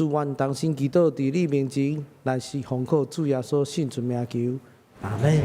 祝愿同心祈祷伫你面前，乃是奉靠主耶稣圣尊名求，阿门。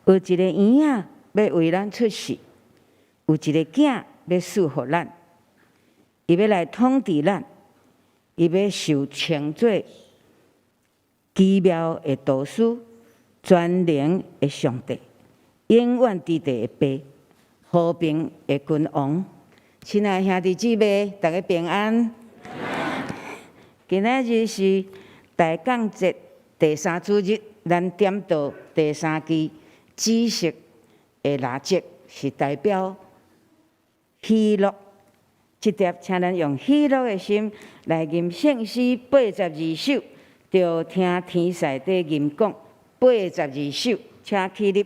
有一个婴仔要为咱出世，有一个囝要赐予咱，伊要来统治咱，伊要受称作奇妙的导师、全能的上帝、永远之地的爸、和平的君王。亲爱兄弟姊妹，大家平安。今仔日是大降节第三主日，咱点到第三期知识的蜡烛，是代表喜乐。这碟，请咱用喜乐的心来吟圣诗82首，就听天使在吟讲82首，请起立。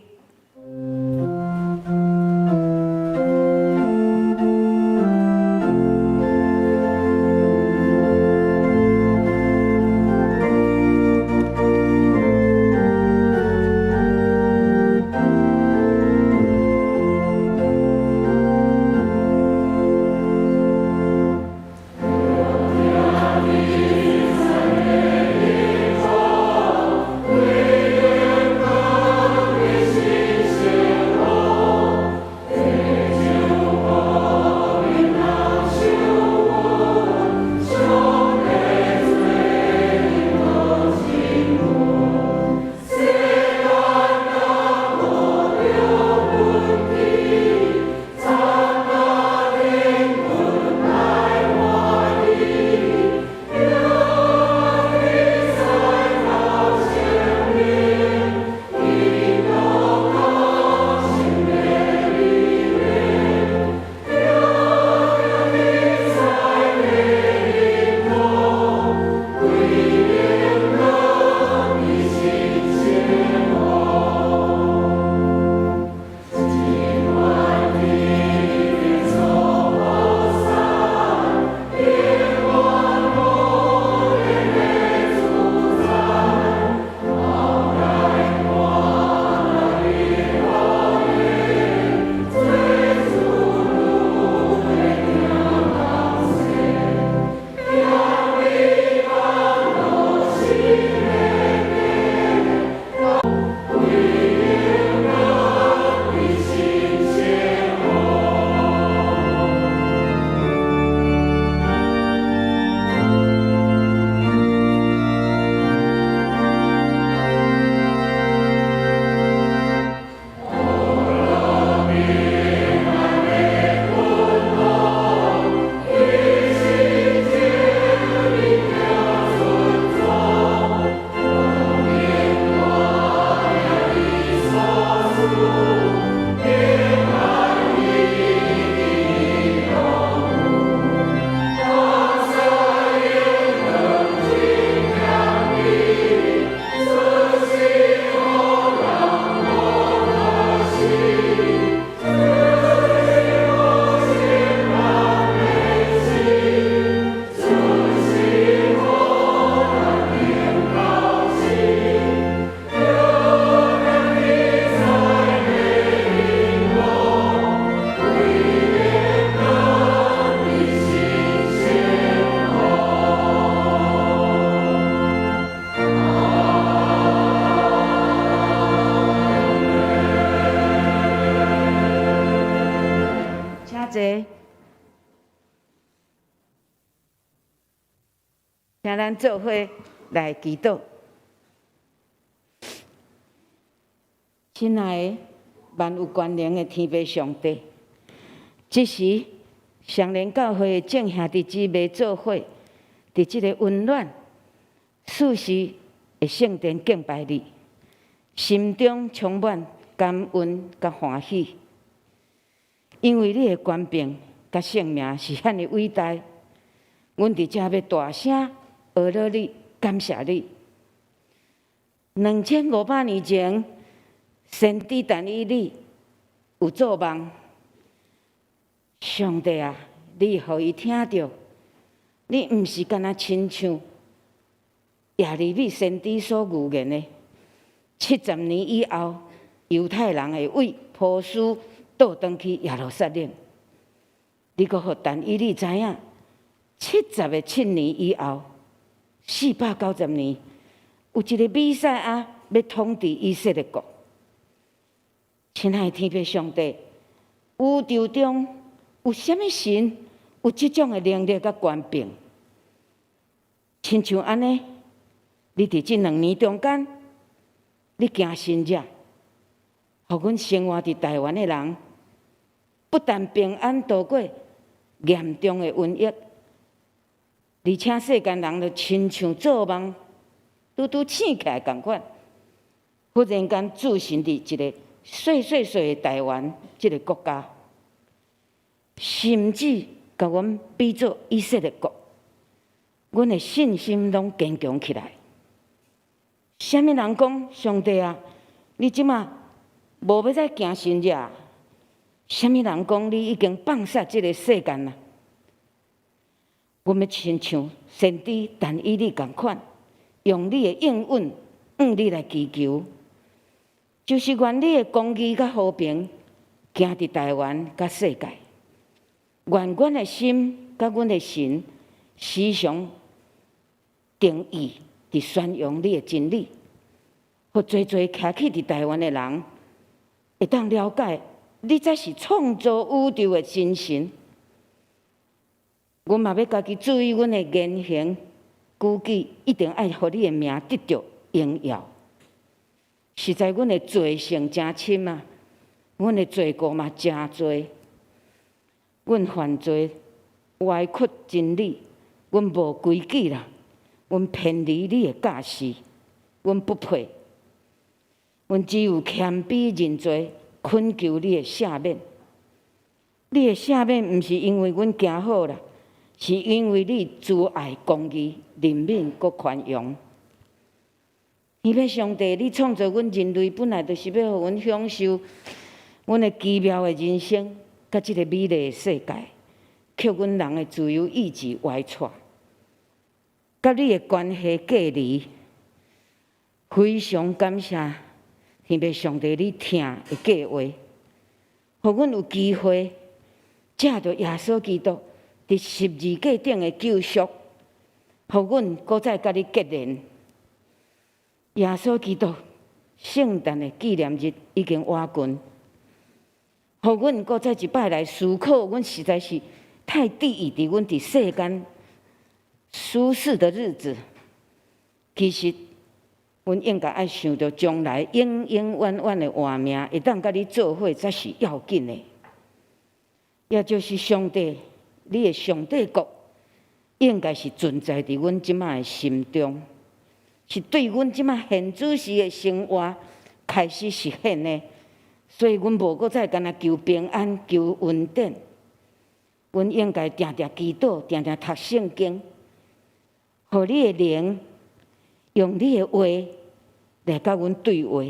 请咱做伙来祈祷。亲爱的万有全能的天父上帝，这时常年教会的众兄弟姊妹做伙，伫这个温暖、舒适的圣殿敬拜你，心中充满感恩甲欢喜，因为你的权柄甲性命是遐尼伟大，阮伫遮要大声学乐你，感谢你。2500年前，先知但以理有做梦，上帝啊，你互伊听到，你毋是干那亲像耶利米先知所预言的，70年以后，犹太人会为波斯倒转去耶路撒冷。你阁互但以理知影，77年以后，490年，有一个弥赛亚要统治以色列国。亲爱的天父上帝，宇宙中有啥物神有即种的能力甲权柄？亲像安尼，你伫即2年中间，你行神迹，互阮生活伫台湾的人，不但平安度过严重的瘟疫，而且世间人就亲像做梦，拄醒起来共款，忽然间置身伫一个细的台湾即个国家，甚至甲阮比作以色列国，阮的信心拢坚强起来。啥物人讲上帝啊？你即马无要再行神迹？啥物人讲你已经放煞即个世间啊？阮要亲像先知但以理共款，用你的应允向你来祈求，就是愿你的公义甲和平行伫台湾甲世界。愿阮的心甲阮的神时常定义伫宣扬你的真理，互侪徛起伫台湾的人会当了解，你才是创造宇宙的真神。阮嘛要家己注意阮的言行举止，一定爱互你的名得到荣耀。实在阮的罪性真深啊，阮的罪过嘛真多。阮犯罪歪曲真理，阮无规矩啦，阮偏离你的教示，阮不配。阮只有谦卑认罪，恳求你的赦免。你的赦免毋是因为阮行好啦，是因为你慈爱公义、怜悯搁宽容。天父上帝，你创造阮人类本来就是要互阮享受阮的奇妙的人生，甲即个美丽的世界，却阮人的自由意志歪错，甲你的关系隔离。非常感谢天父上帝，你听的计划，互阮有机会借着耶稣基督伫十字架顶的救赎，互阮搁再甲你结连。耶稣基督圣诞的纪念日已经瓦近，互阮搁再一摆来思考，阮实在是太得意伫阮伫世间舒适的日子。其实，阮应该爱想着将来永永远远的活命，会当甲你做伙才是要紧的。也就是上帝，你的上帝国应该是存在伫阮即摆的心中，是对阮即摆现主时的生活开始实现的。所以，阮无搁再干那求平安、求稳定。阮应该定定祈祷，定定读圣经，互你的灵用你的话来甲阮对话，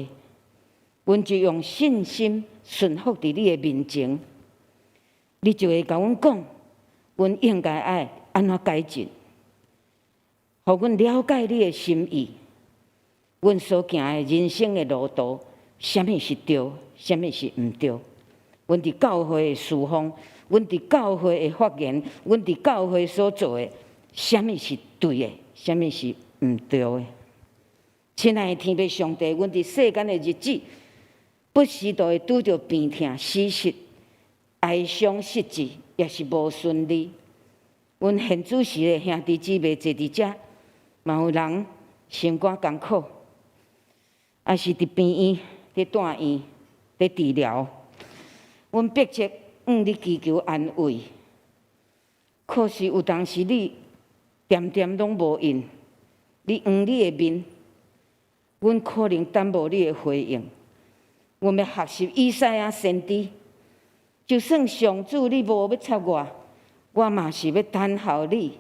阮就用信心顺服伫你的面前，你就会甲阮讲，阮应该爱安怎改进，互阮了解你的心意，阮所行的人生的路途，什么是对，什么是毋对。阮伫教会的侍奉，阮伫教会的发言，阮伫教会所做的，什么是对的，什么是毋对的。亲爱的天父上帝，阮伫世间的日子，不时都会拄着病痛、死失、哀伤、失志，也是无顺利。阮现主时的兄弟姊妹坐伫遮，嘛有人心肝艰苦，也是伫病院、伫住院、伫治疗。阮迫切向你祈求安慰，可是有当时你点拢无应，你黄你的面，阮可能等无你的回应。阮要学习以赛亚先知，就算上主你无要插我嘛是要等候你。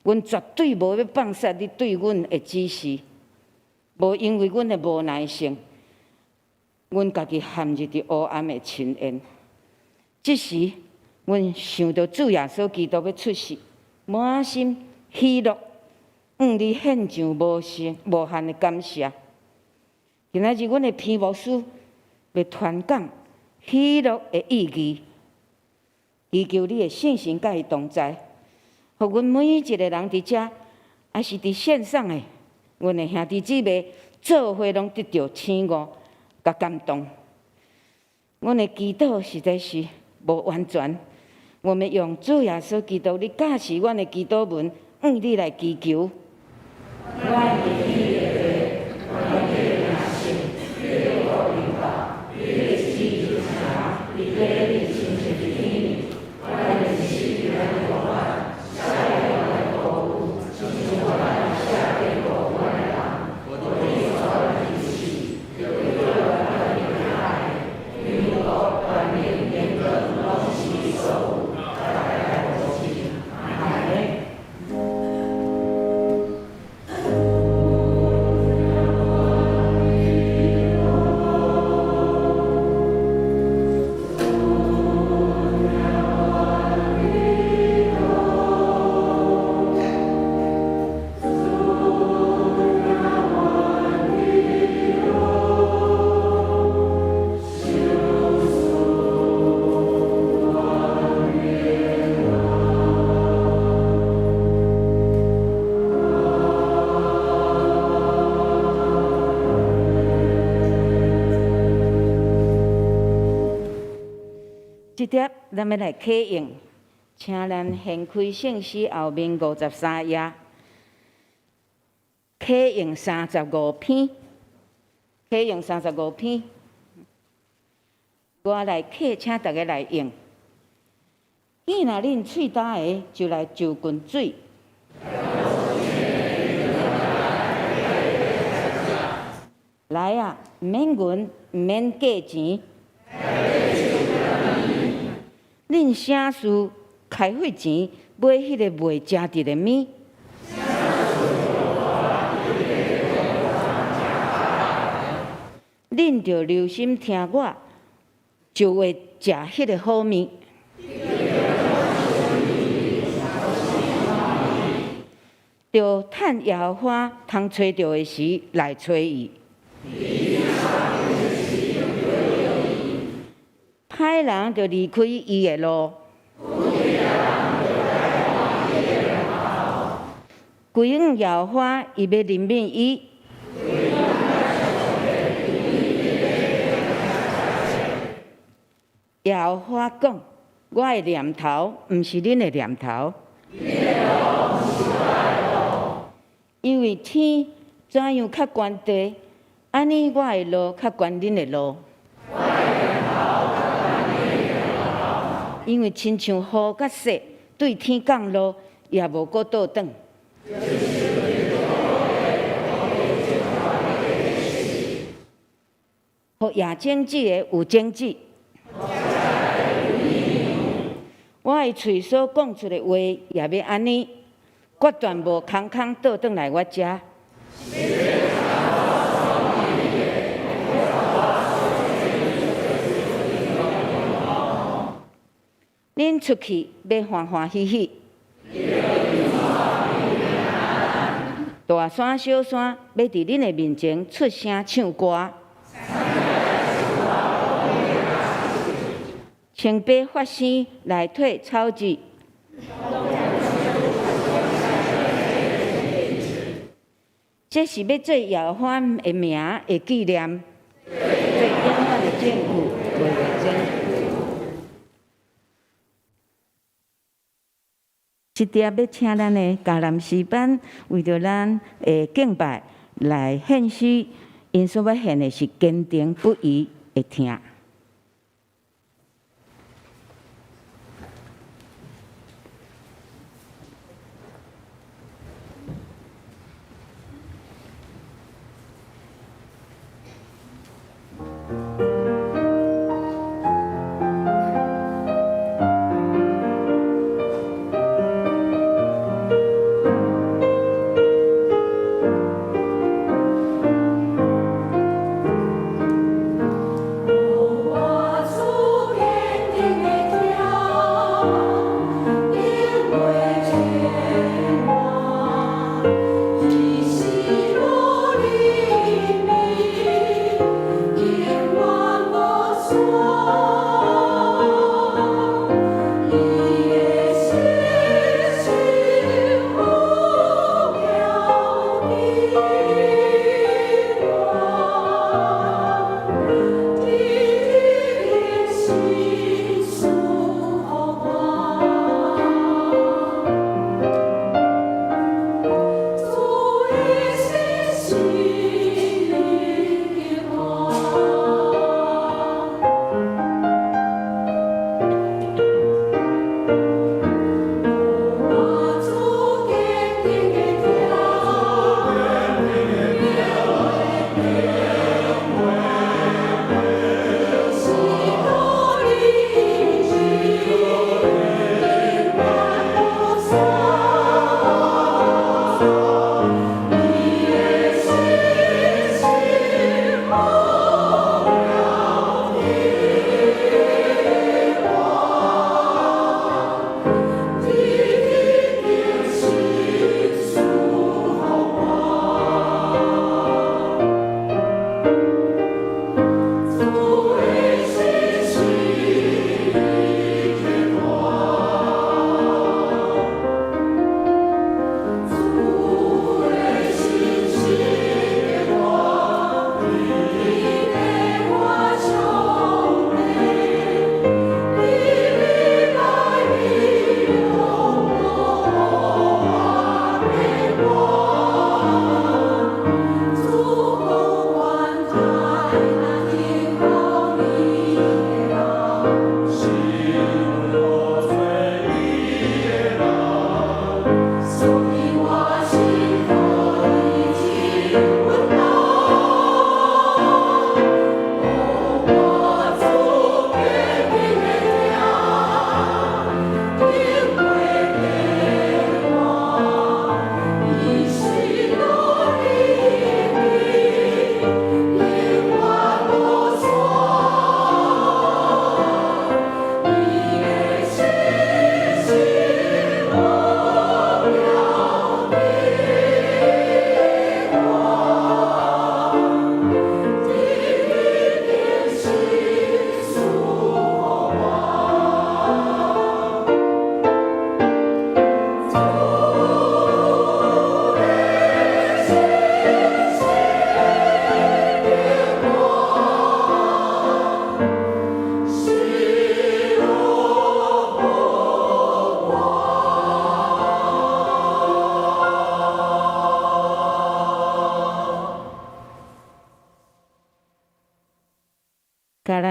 阮绝对无要放煞你对阮的指示，无因为阮的无耐性，阮家己陷入伫黑暗的深渊。这时，阮想到主耶稣基督要出世，满心喜乐，向你献上无限的感谢。今仔日，阮的篇牧师要传讲喜乐的意义，祈求你的信心甲伊同在，互阮每一个人伫遮，还是伫线上的，阮的兄弟姊妹做伙拢得到醒悟甲感动。阮的祈祷实在是无完全。我们用主耶稣基督你教示阮的祈祷文，你来祈求。这碟咱要来启用，请咱掀开圣诗后面53页，启用35篇，启用35篇。我来启，请大家来用。见若恁喙焦的，就来就滚水。来啊，毋免银，毋免价钱。恁啥事开会钱买迄个袂食得的物？恁着留心听我，就会食迄个好物。着趁耶和华通找着的时来找伊。歹人就离开伊的路，归向耶和华，伊要怜悯伊。耶和华讲：我的念头，毋是恁的念头。因为天怎样较悬地，安尼我的路较悬恁的路。因为亲像雨甲雪对天降落，也无搁倒转。互夜睛子的有睛子。我的嘴所讲出的话，也要安尼，决断无空空倒转来我遮。恁出去要欢欢喜喜，大山小山要伫恁的面前出声唱歌，清白发声来退草字，这是要做耶和华的名的纪念，做永远的证据，为了证。这碟要请咱的迦南诗班为着咱的敬拜来献诗，因所要献的是坚定不移的听。Oh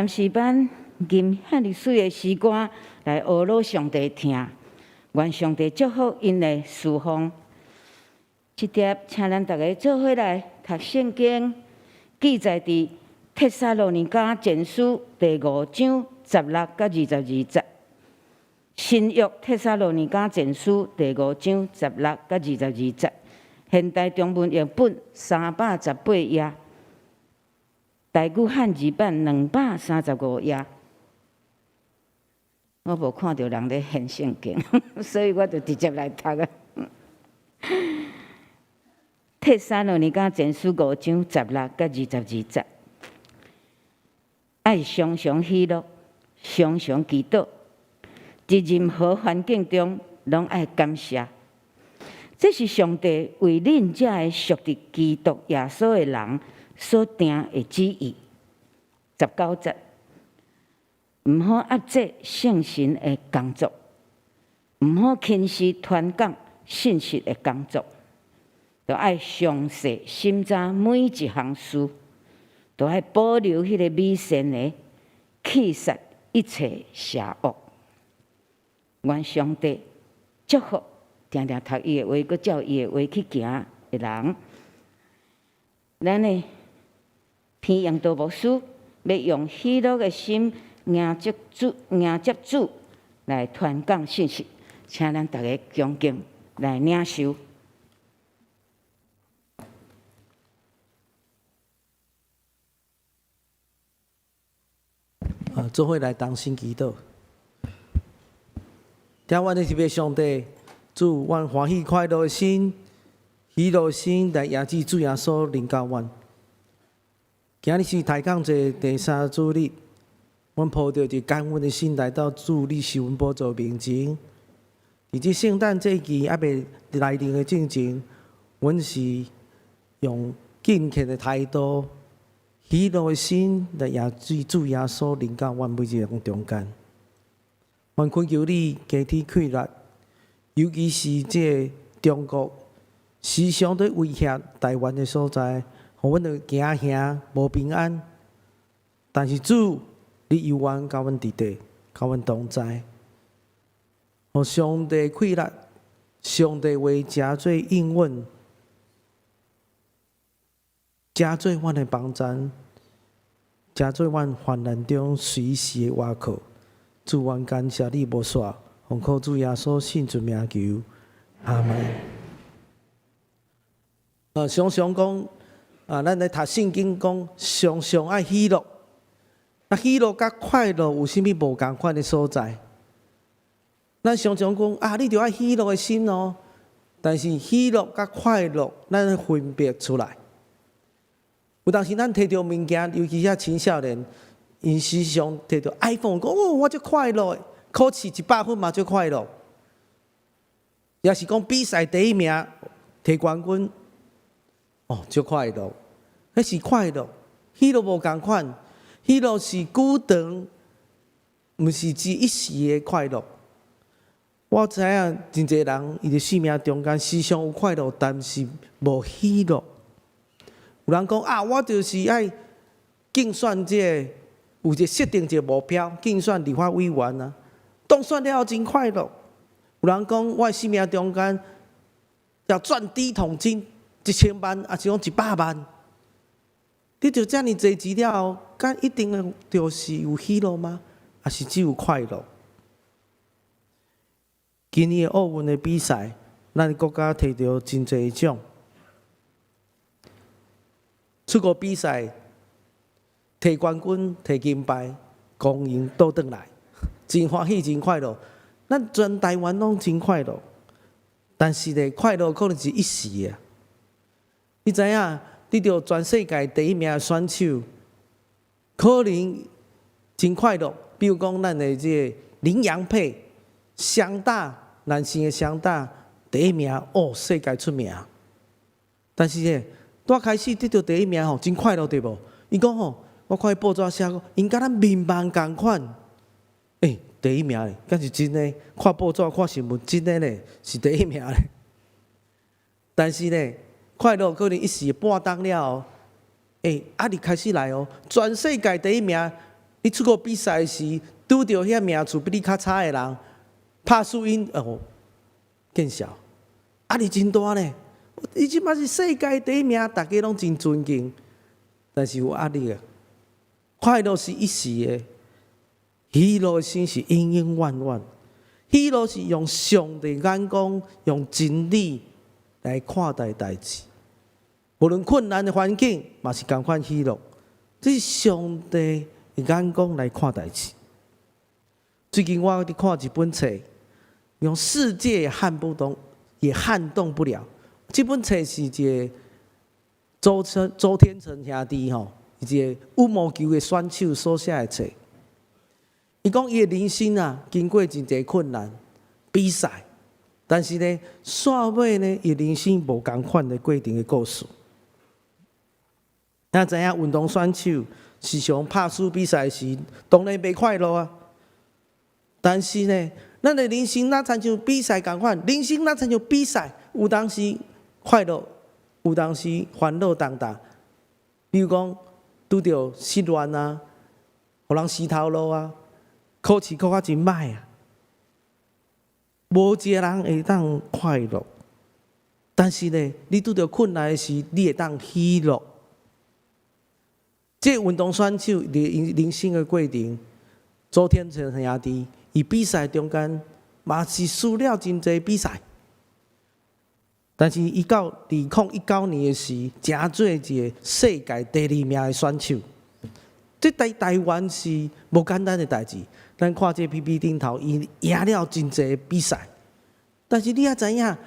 暂时班吟汉历水的诗歌来学老上帝听，愿上帝祝福因的侍奉。这碟，请咱大家做伙来读圣经，记载伫帖撒罗尼迦前书第5章16到22节。新约帖撒罗尼迦前书第5章16到22节。现代中文译本318页，台语汉字版235页。我无看到人咧献圣经，所以我就直接来读啊。帖撒罗尼迦前书5章16到22节，爱常常喜乐，常常祈祷，在任何环境中拢爱感谢。这是上帝为恁这个属于基督耶稣的人所定的旨意。19节，毋好压制圣神的工作，毋好轻视传讲信息的工作，就爱详细审查每一项事，就爱保留迄个美善的，弃杀一切邪恶。愿上帝祝福定定读伊的话，佮照伊的话去行的人。咱呢，天阳道牧师要用喜乐的心迎接主来传讲信息，请咱大家恭敬来领受。做伙来同心祈祷。听阮的特别上帝，主，阮欢喜快乐的心、喜乐的心来迎接主耶稣临到阮。今日是台港节第3主日，阮抱着一感恩的心来到主你是阮宝座面前。伫这圣诞节期还未来临的进前，阮是用敬虔的态度、喜乐的心来迎接主耶稣临到阮每一人中间。愿恳求你加添气力，尤其是这中国时常在威胁台湾的所在，互阮的家乡无平安。但是主，你有愿甲阮伫地，甲阮同在，互上帝气力，上帝话加做应允，加做阮的帮助，加做阮患难中随时的倚靠。主，愿感谢你无煞，奉靠主耶稣圣尊名求，阿门。常常讲，咱咧读圣经讲，常常爱喜乐。喜乐甲快乐有啥物无共款的所在？咱常常讲你着爱喜乐的心哦。但是喜乐甲快乐，咱分别出来。有当时咱摕到物件，尤其遐青少年。因时常摕到 iPhone 讲我足快乐，考试100分嘛足快乐，也是讲比赛第1名摕冠军，足快乐，迄是快乐。喜乐无共款，喜乐是久长，毋是只一时的快乐。我知影真侪人伊伫生命中间时常有快乐，但是无喜乐。有人讲我就是爱竞选这有一个设定一个目标，竞选立法委员啊，当选了后真快乐。有人讲我生命中间要赚第一桶金，1000万，还是讲100万？你就遮尔侪钱了后，敢一定就是有喜乐吗？还是只有快乐？今年奥运的比赛，咱国家摕到真侪奖。出国比赛。摕冠军、摕金牌，公赢倒转来，真欢喜、真快乐。咱全台湾拢真快乐，但是咧，快乐可能是一时的。你知影，你着全世界第1名的选手，可能真快乐。比如讲，咱的这个林洋配、双打男性的双打第1名，世界出名。但是咧，拄开始得到第1名真快乐，对无？伊讲我看伊报纸写，因甲咱面貌共款。第1名咧，敢是真诶？看报纸、看新闻，真诶咧，是第1名咧。但是咧，快乐可能一时半冬了后，压力开始来哦。全世界第1名，你出国比赛时，拄着遐名次比你较差的人，拍输赢见笑，压力真大呢。伊即摆是世界第一名，大家拢真尊敬，但是有压力啊。快乐是一时的，喜乐的心是永永远远。喜乐是用上帝眼光，用真理来看待代志。无论困难的环境，嘛是共款喜乐。这是上帝的眼光来看代志。最近我伫看一本册，用世界也撼不动不了。这本册是一个周天成兄弟一个羽毛球的选手所写的册。伊讲伊的人生经过真侪困难比赛，但是呢，煞尾呢，伊人生无共款的过程的故事。咱知影运动选手时常拍输比赛时，当然袂快乐啊。但是呢，咱的人生哪亲像比赛共款，人生哪亲像比赛，有当时快乐，有当时烦恼重重。比如讲，拄着失恋啊，互人死头路啊。考试考真歹啊！无一个人会当快乐，但是呢，你拄着困难的时，你会当喜乐。这运动选手人生的过程，周天成兄弟，伊比赛中间嘛是输了真侪比赛，但是伊到2019年的时，真做一个世界第2名的选手。这台湾是无简单的代志。咱看这 PPT 顶头，伊赢了真侪比赛，但是你也知影，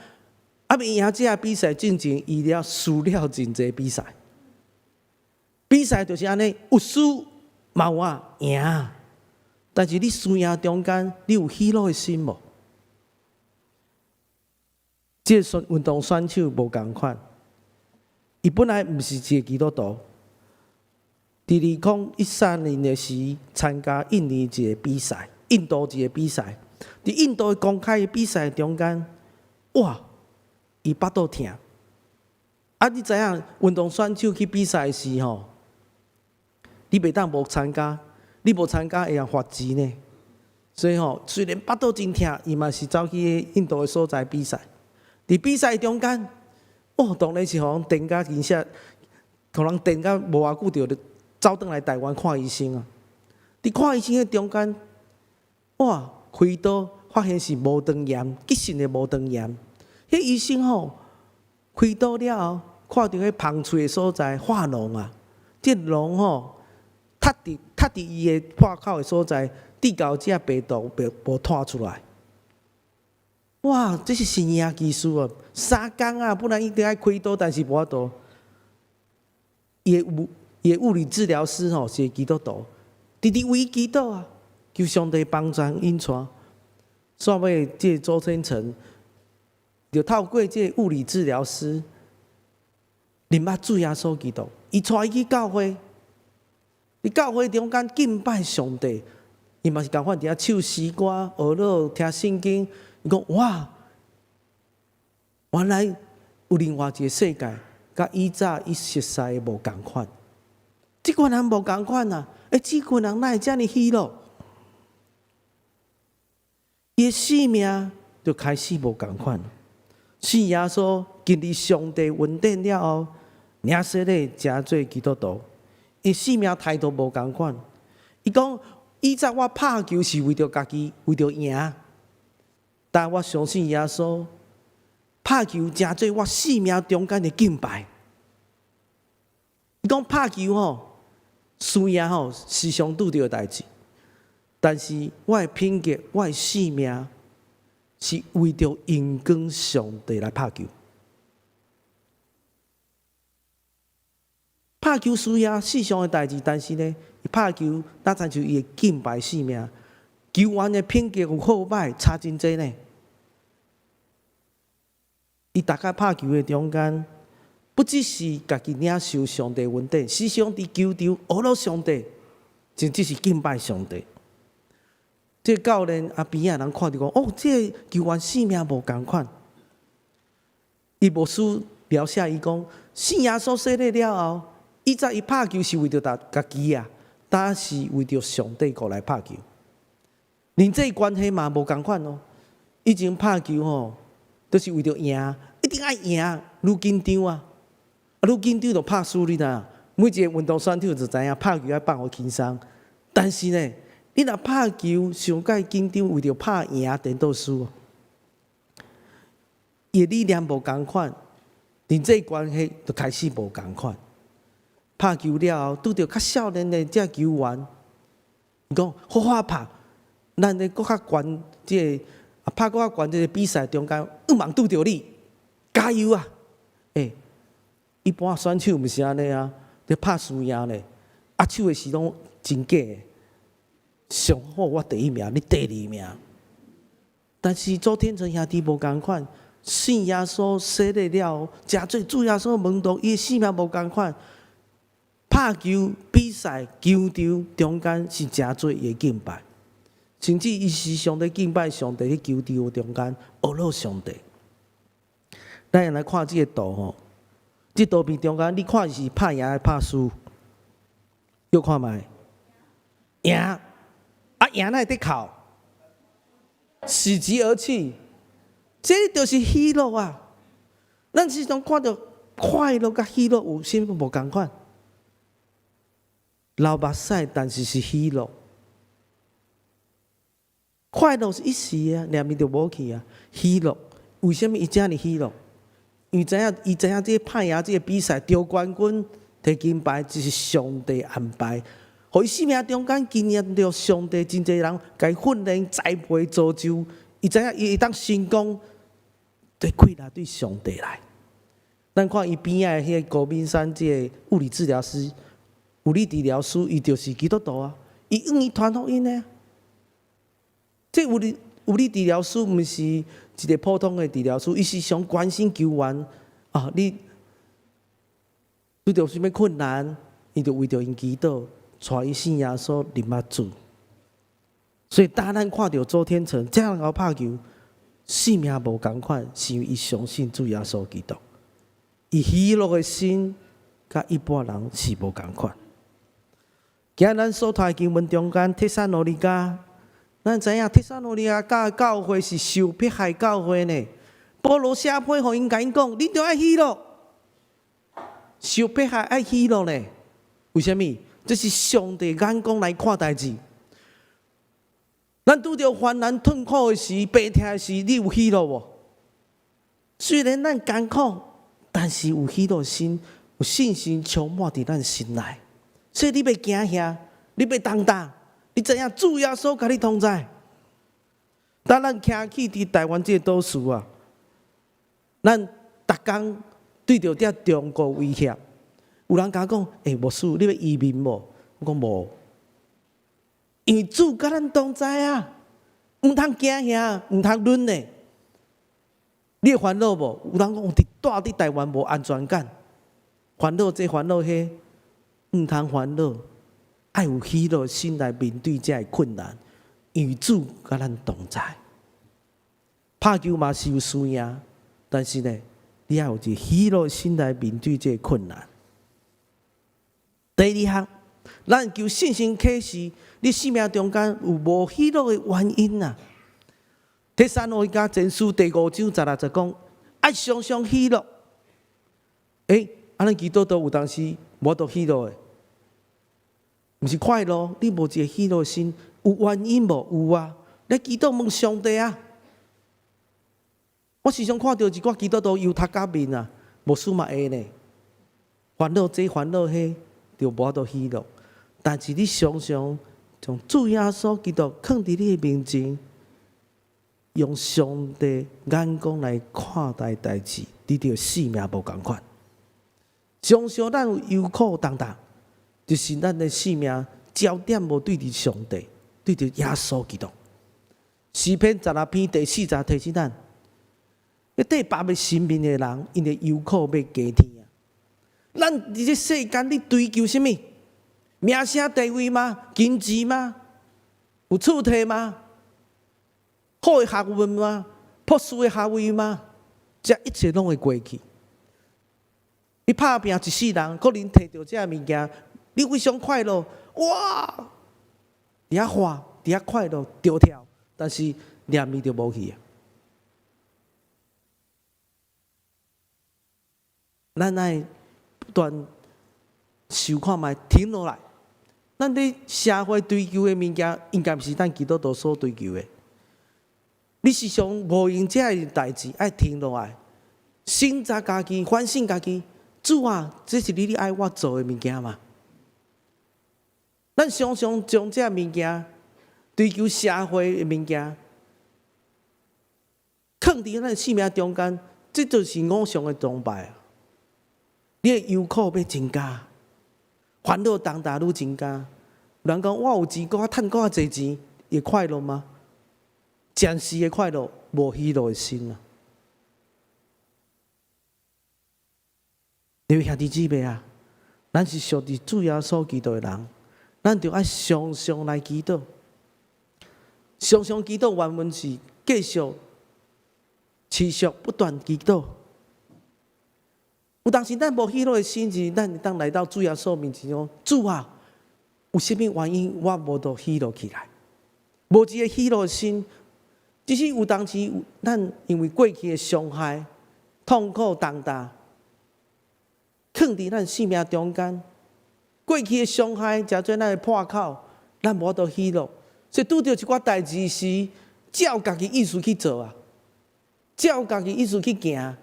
未赢这比赛进前，伊了输了真侪比赛。比赛就是安尼，有输嘛有赢，但是你输赢中间，你有喜乐的心无？这运动选手无共款，伊本来毋是一个基督徒。伫2013年的时，参加印尼一个比赛，印度一个比赛。伫印度公开的比赛中间，哇，伊腹肚痛。你知影运动选手去比赛时你袂当无参加，你无参加会用罚钱呢。所以虽然腹肚真痛，伊嘛是走去印度的所在比赛。伫比赛中间，当然是互人电甲惊吓，互人电甲无偌久就走转来台湾看医生啊！伫看医生的中间，开刀发现是无肠炎，急性的无肠炎。迄医生开刀了后，看到迄芳喙的所在化脓啊，这脓踢伫伊的破口的所在，滴到这病毒无拖出来。哇！这是新颖技术啊！3天本来伊得爱开刀，但是无法度。伊的物理治疗师是基督徒，直为祈祷啊，求上帝帮助引传。煞尾这周天成就透过这物理治疗师，啉捌主耶稣基督，伊带伊去教会，伫教会中间敬拜上帝，伊嘛是共款伫遐唱诗歌、学乐、听圣经。伊讲哇，原来有另外一个世界，甲以早伊熟悉的无共款。即群人无共款即群人哪会遮尔喜乐？伊的生命就开始无共款。信耶稣经历上帝恩典了后，领洗礼真做基督徒，伊生命态度无共款。伊讲以前我拍球是为着家己，为着赢，但我相信耶稣，拍球真做我生命中间的敬拜。伊讲拍球输赢时常拄着的代志，但是我的品格、我的生命是为着荣光上帝来拍球。拍球输赢世上的代志，但是呢，拍球那才就伊的敬拜生命。球员的品格有好歹差真济呢。伊大概拍球的中间，不只是家己领受上帝恩典，时常伫球场学了上帝，真只是敬拜上帝。这教练边人看到讲，这球员生命无共款。伊牧师描写伊讲，信耶稣洗礼了后，以前伊拍球是为着家己但是为着上帝过来拍球。人际关系嘛无共款哦。以前拍球吼，都是为着赢，一定爱赢，愈紧张啊，愈紧张就拍输你啦。每一个运动选手就知影拍球要放互轻松，但是呢，你若拍球上介紧张，为着拍赢颠倒输哦。伊理念无共款，人际关系就开始无共款。拍球了后，拄着较少年的这球员，伊讲好好拍，咱咧搁较悬即个拍搁较悬即个比赛中间，望拄着你，加油啊！一般选手毋是安尼啊，咧拍输赢咧，握手的是拢真假的，上好我第一名，你第二名。但是周天成兄弟无共款，信耶稣洗礼了后，真侪主耶稣门徒，伊的性命无共款。拍球比赛球场中间是真侪伊的敬拜，甚至伊时常咧敬拜上帝喺球场中间学乐上帝。咱来看即个图吼，即图片中间你看是拍赢还拍输？又看卖赢，赢哪会得哭？喜极而泣，这就是喜乐啊！咱时常看到快乐甲喜乐有啥物无共款？流目屎，但是是喜乐。快乐是一时啊，念面就无去啊。喜乐为什么伊这么喜乐？因为伊知影这个拍赢这个比赛得冠军、摕金牌，就是上帝安排。互伊生命中间经验到上帝真侪人该训练、栽培、造就，伊知影伊会当成功，对归纳对上帝来。咱看伊边仔迄个高明山这个物理治疗师。物理治疗师，伊就是基督徒啊！伊愿意传福音呢。这物理治疗师毋是一个普通的治疗师，伊是想关心球员啊！你遇到什么困难，伊就为着因祈祷，带伊信耶稣入目主。所以当咱看到周天成这样个拍球，性命无共款，是因为伊相信主耶稣基督，伊喜乐的心，甲一般人是无共款。今日咱所读的经文中间，帖撒罗尼迦，咱知影帖撒罗尼迦教会是受迫害教会呢。保罗写批互因甲因讲，恁着爱喜乐，受迫害爱喜乐呢？为什么？这是上帝眼光来看代志。咱拄着患难痛苦的时、悲痛的时，你有喜乐无？虽然咱艰苦，但是有喜乐心，有信心充满伫咱心内。所以你袂惊吓，你袂动荡，你知影主耶稣甲你同在。当咱徛起伫台湾这个都市啊，咱逐工对着这中国威胁，有人甲我讲：“牧师，你要移民无？”我讲无，因为主甲咱同在啊，毋通惊吓，毋通忍呢。你会烦恼无？有人讲住伫台湾无安全感，烦恼这烦恼迄。毋通烦恼，爱有喜乐心来面对这困难，因为主甲咱同在。拍球嘛是有输赢，但是呢，你要有一喜乐心来面对这困难。第二项，咱求信心启示，你生命中间有无喜乐的原因啊？帖撒罗尼迦前书第5章16节讲，爱常常喜乐。安尼基督徒有当时。无得喜乐的，毋是快乐。你无一个喜乐心，有原因无？有啊！你祈祷问上帝啊！我时常看到一寡基督徒忧头甲面啊，无输嘛会呢。烦恼这烦恼迄，就无得喜乐。但是你常常从主耶稣基督放伫你的面前，用上帝眼光来看待代志，你着生命无共款。常常咱有忧苦动荡，就是咱的生命焦点无对伫上帝，对伫耶稣基督。诗篇16篇第4节提醒咱：，一对白的生命的人，因为忧苦要加添啊。咱伫这世间，你追求什么？名声地位吗？金钱吗？有厝摕吗？好的学问吗？朴素的学位吗？这一切拢会过去。你打拼一世人，可能摕到这物件，你非常快乐，哇！伫遐欢，伫遐快乐，着跳，但是念伊就无去啊。咱爱不断想看卖停落来。咱伫社会追求的物件，应该毋是咱基督徒所追求的。你时常无用这样代志，爱停落来，省察家己，反省家己。主啊，这是你爱我做的物件嘛？咱常常将这物件追求社会的物件，放伫咱生命中间，这就是偶像的崇拜啊！你的忧苦要增加，烦恼重担愈增加。有人讲我有钱，搁趁搁侪钱，会快乐吗？暂时的快乐，无喜乐的心啊！各位兄弟姊妹啊，咱是属于主耶稣基督的人，咱就要常常来祈祷。常常祈祷原文是继续、持续、不断祈祷。有当时咱无喜乐的心是，咱当来到主耶稣面前讲：主啊，有甚物原因我无得喜乐起来？无一个喜乐的心，只是有当时咱因为过去的伤害、痛苦、重担。放伫咱生命中间，过去的伤害，诚做咱的破口，咱无得喜乐。所以拄着一寡代志时，照家己意思去做啊，照家己意思去行，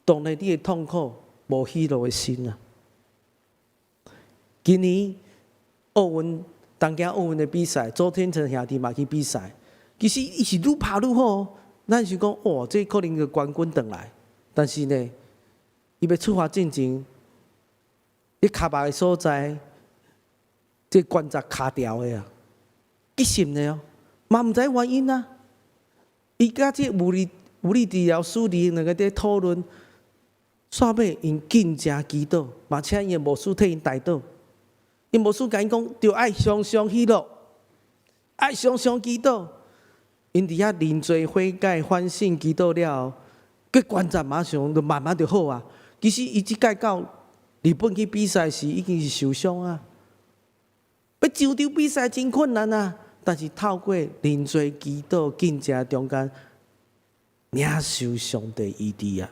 当然你的痛苦无喜乐的心啊。今年奥运，东京奥运的比赛，周天成兄弟嘛去比赛，其实伊是愈拍愈好。咱是讲，哦，这可能个冠军回来，但是呢，伊要出发进前。你卡巴的所在，这关节卡掉的啊，急心的哦，嘛唔知原因啊。伊甲这物理治疗师两个在讨论，煞尾因紧正祈祷，嘛请因牧师替因代祷。因牧师甲因讲，着爱常常喜乐，爱常常祈祷。因伫遐认罪悔改反省祈祷了后，个关节马上就慢慢就好啊。其实伊即届到日本去比赛时已经是受伤啊，要就场比赛真困难啊。但是透过认罪、祈祷、敬正中间，领受上帝医治啊。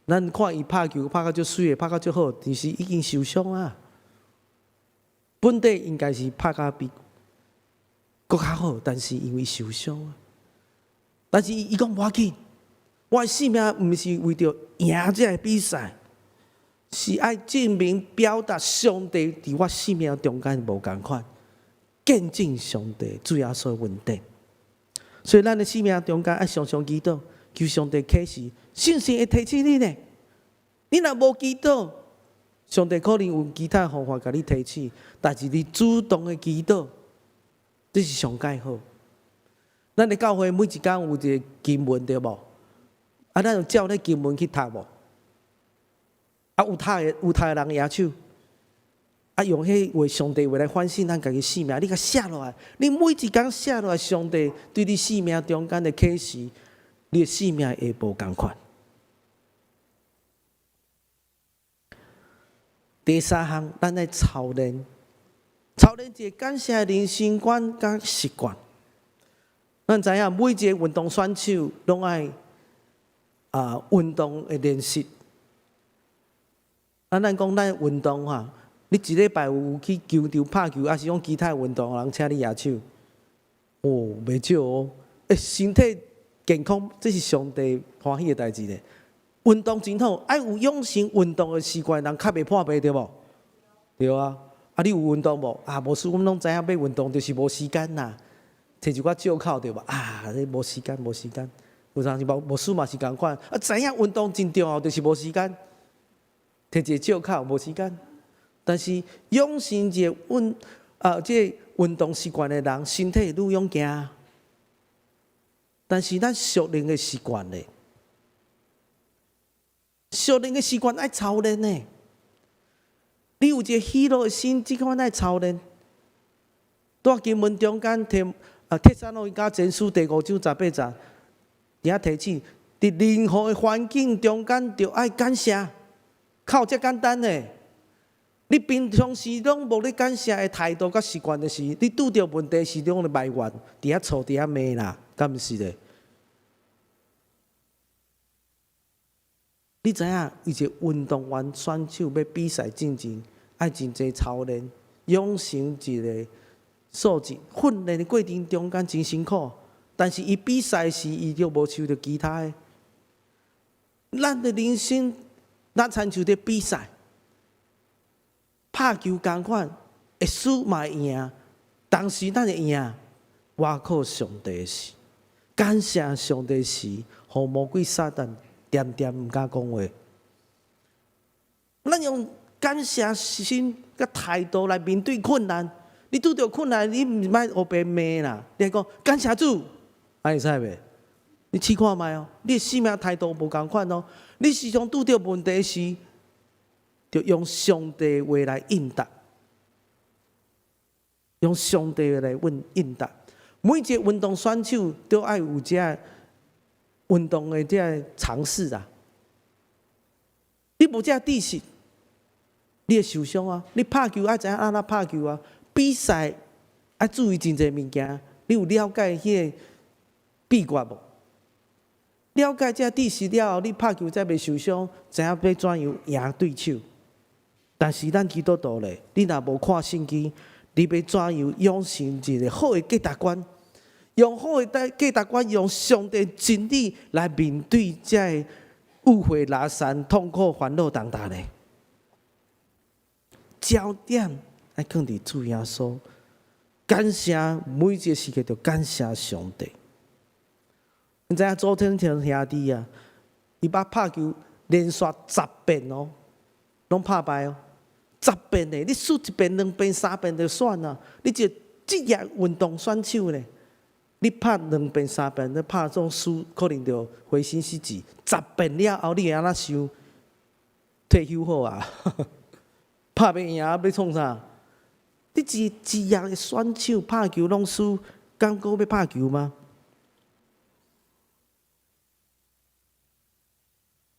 咱看伊拍球拍到足水的，拍到足好，但是已经受伤啊。本地应该是拍甲比搁较好，但是因为受伤啊。但是伊讲无要紧，我的生命毋是为着赢这个比赛。是爱证明、表达上帝伫我生命中间无共款，见证上帝主耶稣的恩典。所以咱的生命中间爱常常祈祷，求上帝启示，信心会提醒你呢。你若无祈祷，上帝可能有其他方法甲你提醒，但是你主动的祈祷，这是上介好。咱的教会每一天有一个经文对无？啊，咱有照咧经文去读无？啊，有读的人举手，啊，用迄为上帝话来反省咱家己生命，你甲写落来，你每一天写落来，上帝对你生命中间的启示，你的生命会无共款。第三项，咱来操练一个感谢的人生观甲习惯。咱知影每一个运动选手拢爱运动的练习。咱讲咱运动哈，你一礼拜有去球场拍球，还是讲其他运动人请你举手？哦，袂少哦。身体健康，这是上帝欢喜的代志咧。运动真好，爱有养成运动的习惯，人较袂破病，对无？对啊。啊，你有运动无？啊，牧师，我们拢知影要运动，就是无时间呐。摕一寡借口对无？啊，你无时间，无时间。有当时牧师嘛是共款，啊，知影运动真重要，就是无时间。摕一个借口无时间，但是养成一个这运动习惯的人，身体愈勇健。但是咱属灵的习惯呢？属灵的习惯爱操练呢。你有一个喜乐的心，这款爱操练。在经文中间帖撒罗尼迦前书第5章18节，伫遐提醒，伫任何的环境中间，就爱感谢。靠，这简单呢！你平常时拢无咧感谢的态度甲习惯的是，你拄着问题时拢咧埋怨，伫遐吵伫遐骂啦，敢毋是咧？你知影，一个运动员选手要比赛进前，爱真济操练，养成一个素质。训练的过程中间真辛苦，但是伊比赛时，伊就无受到其他的。咱的人生，咱参像伫比赛。拍球同款，会输嘛会赢，当时咱会赢，我靠上帝的事，感谢上帝的事，互魔鬼撒旦点点毋敢讲话。咱用感谢心甲态度来面对困难。你拄着困难，你毋莫黑白骂啦，你讲感谢主，会使袂？你试看觅哦，你的生命态度无共款哦。你时常拄着问题时，就用上帝话来应答，用上帝话来应答。每一个运动选手都爱有这运动的这尝试啊。你无这知识，你会受伤啊！你拍球爱知影安怎拍球啊？比赛爱注意真侪物件，你有了解迄个秘诀无？了解这知识了后，你拍球才袂受伤，知影要怎样赢对手。但是咱基督徒咧，你若无看圣经，你要怎样养成一个好的价值观？用好的价值观，用上帝真理来面对这个误会、拉散、痛苦、烦恼等等咧。焦点要放伫主耶稣，感谢每一个时刻，就感谢上帝。你知影昨天兄弟啊，伊捌拍球连续10遍哦，拢拍败哦。10遍嘞，你输1遍、2遍、3遍就算啦。你一个职业运动选手咧，你拍2遍、3遍，你拍种输，可能就灰心失志。10遍了后，你会安怎想？退休好啊？拍袂赢要创啥？你一个职业的选手拍球拢输，敢搁要拍球吗？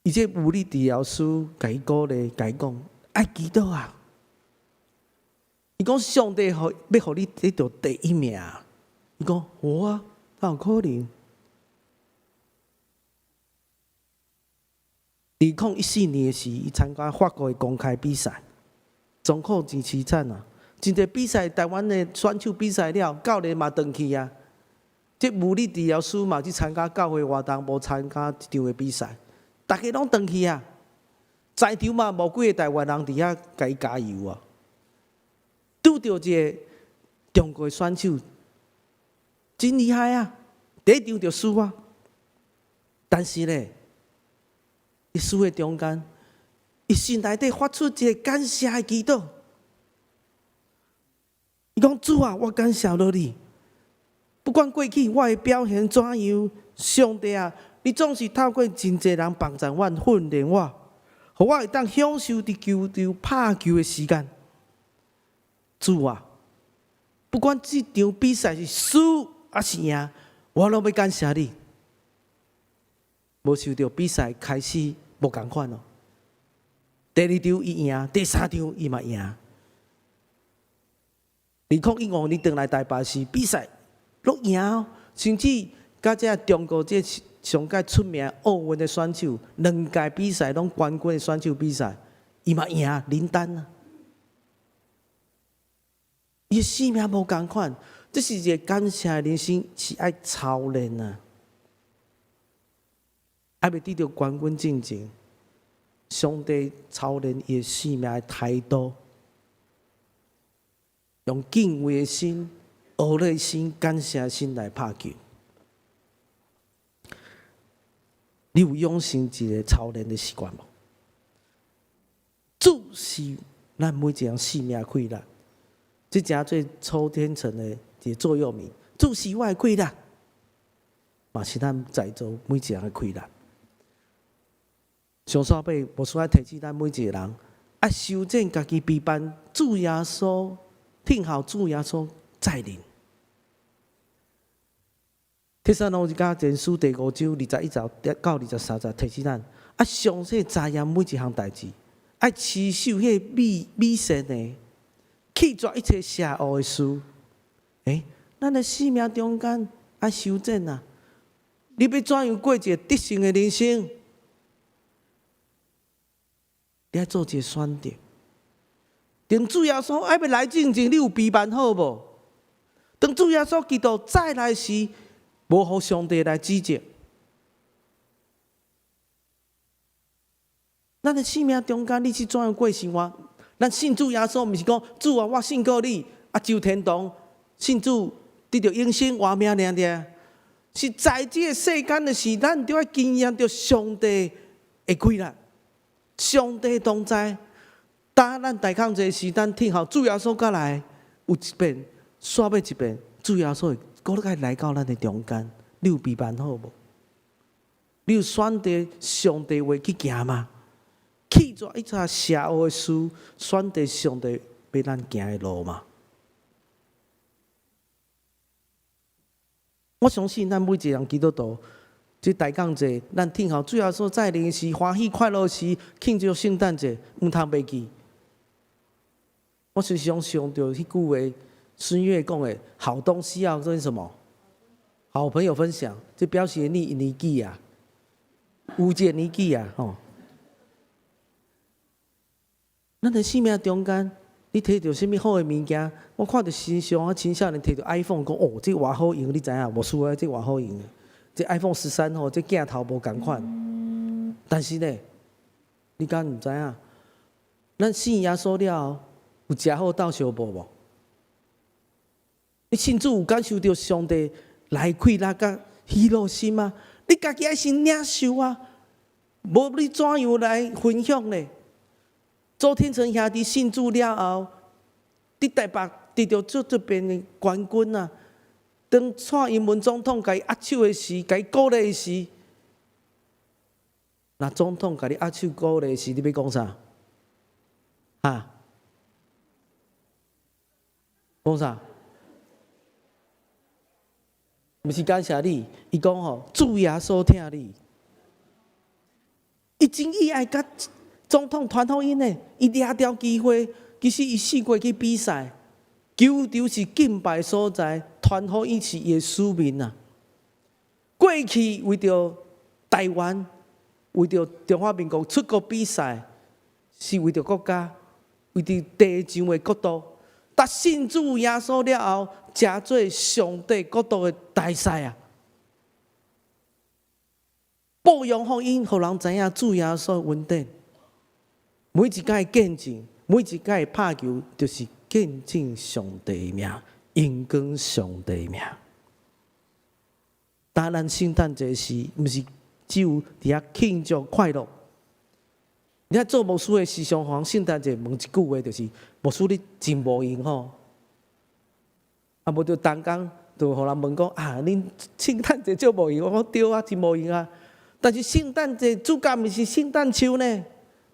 伊这物理治疗师甲伊鼓励，甲伊讲。爱祈祷啊！伊讲上帝要互你得到第一名。伊讲好啊，哪有可能？2014年时，伊参加法国的公开比赛，状况真凄惨啊！真侪比赛，台湾的选手比赛了，教练嘛转去啊。这物理治疗师嘛去参加教会活动，无参加一场的比赛，大家拢转去啊。在场嘛，无几个台湾人伫遐甲伊加油啊！拄着一个中国选手，真厉害啊！第一场就输啊！但是咧，伊输的中间，伊心内底发出一个感谢的祈祷。伊讲：主啊，我感谢了你，不管过去我的表现怎样，上帝啊，你总是透过真侪人帮助我、训练我。互我会当享受伫球场拍球的时间，主啊！不管这场比赛是输还是赢，我拢要感谢你。无受到比赛开始无共款咯。第2场伊赢，第3场伊嘛赢。2015年转来台北市比赛，拢赢哦，甚至甲这中国这上届出名奥运的选手，2届比赛拢冠军的选手比赛，伊嘛赢林丹啊！伊的生命无共款，这是一个感谢的人生，是爱操练啊！爱要得到冠军进前，上帝操练伊的生命的态度，用敬畏的心、学的心、感谢的心来拍球。你有养成一个操练的习惯无？主是咱每一个人生命的快乐，这正做楚天成的一个座右铭。主是我的快乐，嘛是咱在座每一个人的快乐。上煞尾，无需要提醒咱每一个人，啊，修正家己备办主耶稣，听候主耶稣再临。帖撒罗尼迦前书第5章21节到23节提醒咱，啊，详细查验每一项代志，爱持守迄个美善的，弃绝一切邪恶的事。咱的生命中间爱修正啊！你要怎样过一个得胜的人生？你爱做一个选择。等主耶稣爱要来之前，你有备办好无？当主耶稣基督再来时，无互上帝来指责。咱的生命中间，你是怎样过生活？咱信主耶稣，毋是讲主啊，我信过你，就天堂，信主得到永生活命尔尔。是在这个世间的事，咱就要经验到上帝的规律，上帝同在。当咱大抗这时，咱听候主耶稣过来，有一遍煞尾一遍，主耶稣会搁再来到咱的中间。你有备办好无？你有选择上帝话去行吗？弃绝一切邪恶的事，选择上帝要咱行的路嘛？我相信咱每一个人基督徒，即大港节，咱听候主耶稣再临时，欢喜快乐时，庆祝圣诞节，毋通袂记。我时常想到迄句话，孙悦讲的“好东西要跟什么？好朋友分享”，这表示你年纪啊，有一个年纪啊，吼。咱在生命中间，你摕到什么好的物件？我看到新上啊，青少年摕到 iPhone， 讲哦，这偌好用，你知影？无输啊，这偌好用。这 iPhone 13吼，这镜头无共款。但是呢，你敢毋知影？咱信耶稣了后，有食好斗相报无？你信主有感受到上帝来开那个喜乐心吗？你家己爱先领受啊，无你怎样来分享呢？周天成兄弟信主了后，伫台北得到这边的冠军啊！当蔡英文总统甲伊握手的时，甲伊鼓励的时，那总统甲你握手鼓励的时，你要讲啥？啊？讲啥？毋是感谢你，伊讲吼，主耶稣听你，伊真意爱甲总统传福音呢，伊掠着机会，其实伊试过去比赛，球场是敬拜所在，传福音是伊的使命啊。过去为着台湾，为着中华民国出国比赛，是为着国家，为着地上的国度。但信主耶稣了后，真做上帝国度的大赛啊！播扬福音，互人知影主耶稣恩典。每一届的见证，每一届的拍球，就是见证上帝的名，荣光上帝的名。当咱圣诞节时，毋是只有伫遐庆祝快乐。你看做牧师的时常行圣诞节问一句话，就是牧师你真无用吼，啊无就当工就互人问讲啊，恁圣诞节就无用，我讲对啊，真无用啊。但是圣诞节主角毋是圣诞树呢？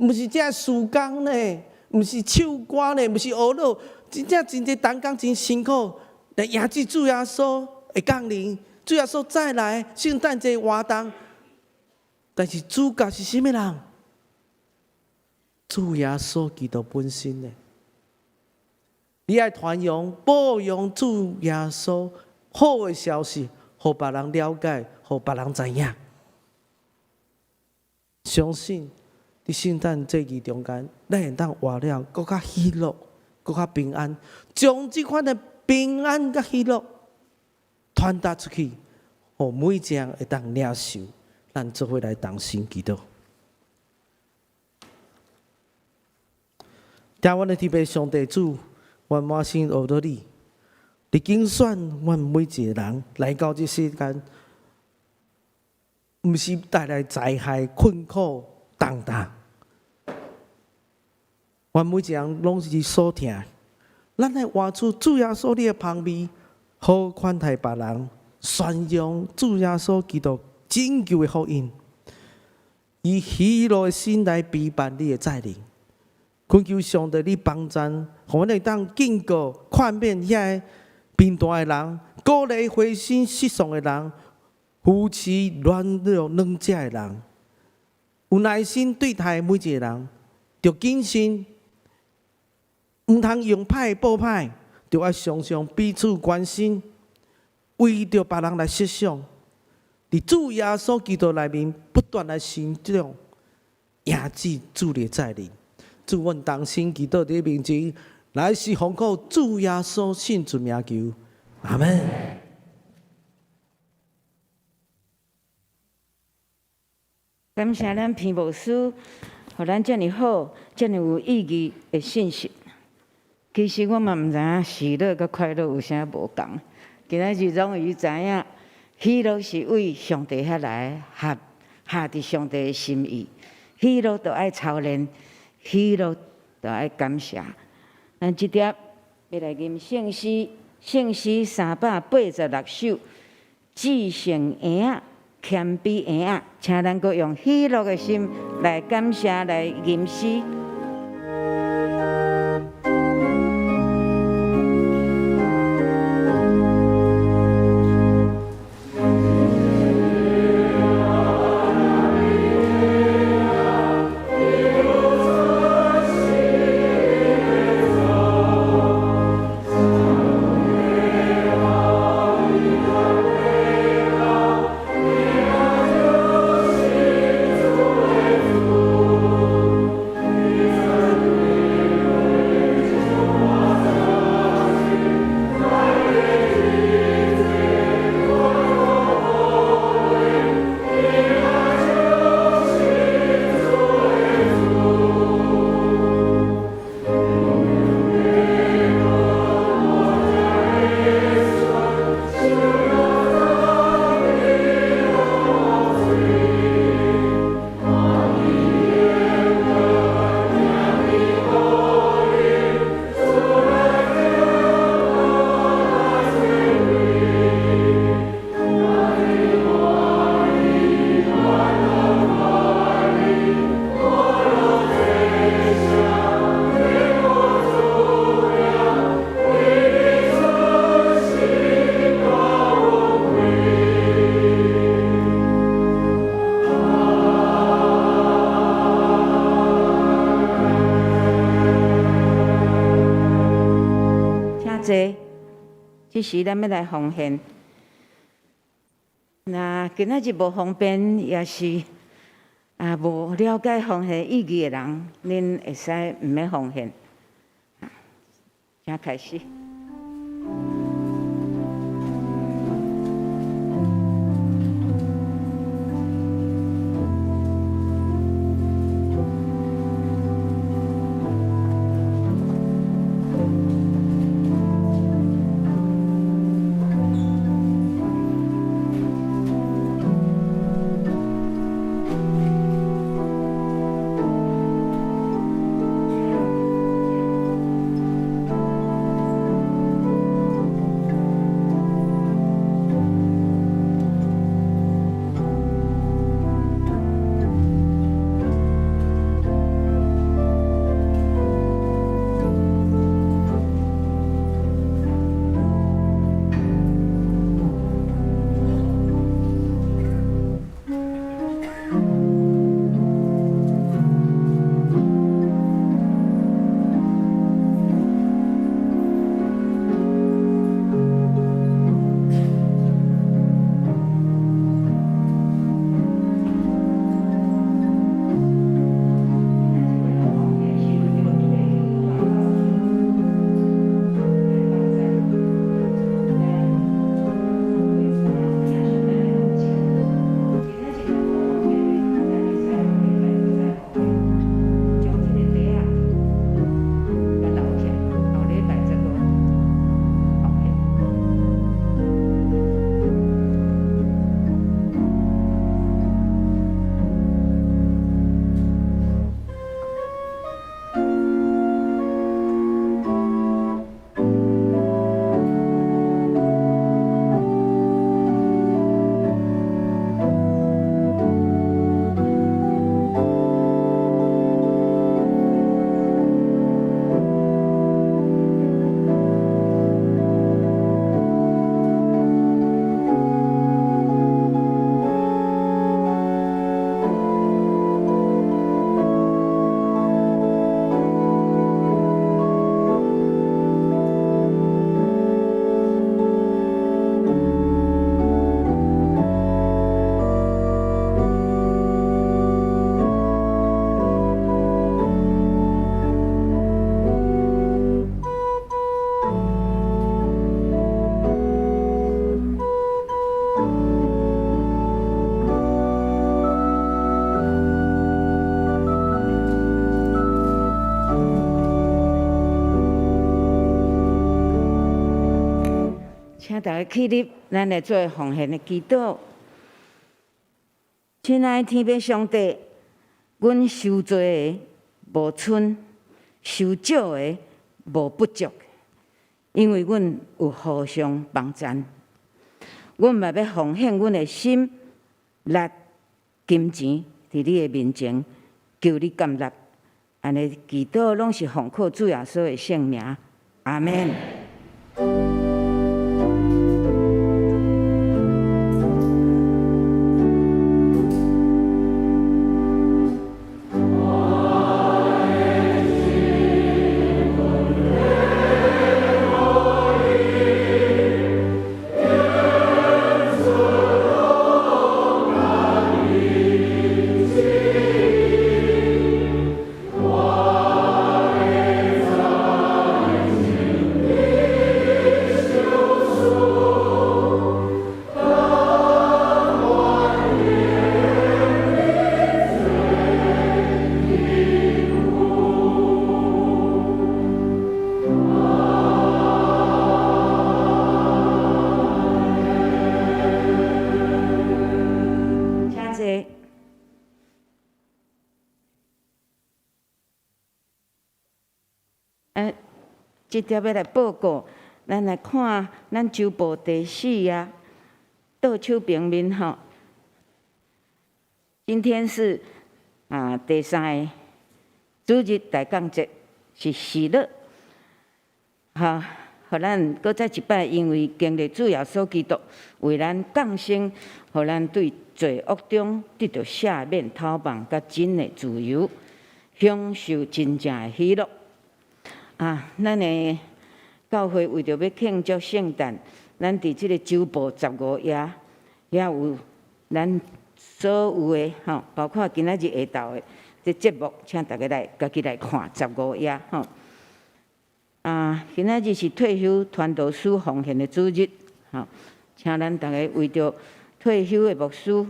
毋是只树工呢，毋是唱歌呢，毋是学乐，真正真侪当工真辛苦，来迎接主耶稣的降临，主耶稣再来，圣诞节活动。但是主角是甚物人？主耶稣基督本身呢？你爱传扬、播扬主耶稣好的消息，互别人了解，互别人知影。相信。伫圣诞节期中间，咱会当活了，更较喜乐，更较平安，将这款的平安甲喜乐传达出去，互每一人会当领受，咱做伙来同心祈祷。听阮的天父上帝主，阮满心学到你，你拣选阮每一个人来到这世间，毋是带来灾害、困苦、重担。阮每一人拢是所听，咱来活出主耶稣你的香味，好款待别人，宣扬主耶稣基督拯救的福音，以喜乐的心来陪伴你的再临。恳求上帝你帮助，互阮会当警告、劝勉遐贫惰的人，鼓励灰心失丧的人，扶持软弱软弱的人，有耐心对待每一个人。着谨慎，毋通用歹报歹，着爱常常彼此关心，为着别人来设想，伫主耶稣基督内面不断来成长，赢志伫立在你。祝阮同心祈祷伫面前，来是奉靠主耶稣圣主名求，阿门。感谢咱篇牧师，互咱遮尔好、遮尔有意义的信息。其实我嘛毋知影喜乐甲快乐有啥无共。今仔日终于知影，喜乐是为上帝遐来下伫上帝的心意。喜乐就爱操练，喜乐就爱感谢。咱即点要来吟圣诗386首，至圣婴仔。谦卑婴仔，请咱阁用喜乐的心来感谢，来吟诗。即时咱要来奉献，那今仔日无方便，也是无了解奉献意义的人，恁会使毋免奉献。请开始。请大家起立，咱来做奉献的祈祷。亲爱的天父上帝，阮受罪的无剩，受少的无不足，因为阮有互相帮衬。阮嘛要奉献阮的心、力、金钱伫你的面前，求你甘纳。安尼祈祷拢是奉靠主耶稣的圣名，阿门。即条要来报告，咱来看咱周报第4啊，倒手平面吼。今天是第3个主日大降节，是喜乐。互咱搁再一摆，因为经历主耶稣基督为咱降生，互咱对罪恶中得到赦免、逃亡甲真的自由，享受真正的喜乐。咱的教会为着要庆祝圣诞，咱伫即个周报15夜，也有咱所有的包括今仔日下昼的这节目，请大家来家己来看15夜今仔日是退休传道书奉献的主日，请咱大家为着退休的牧师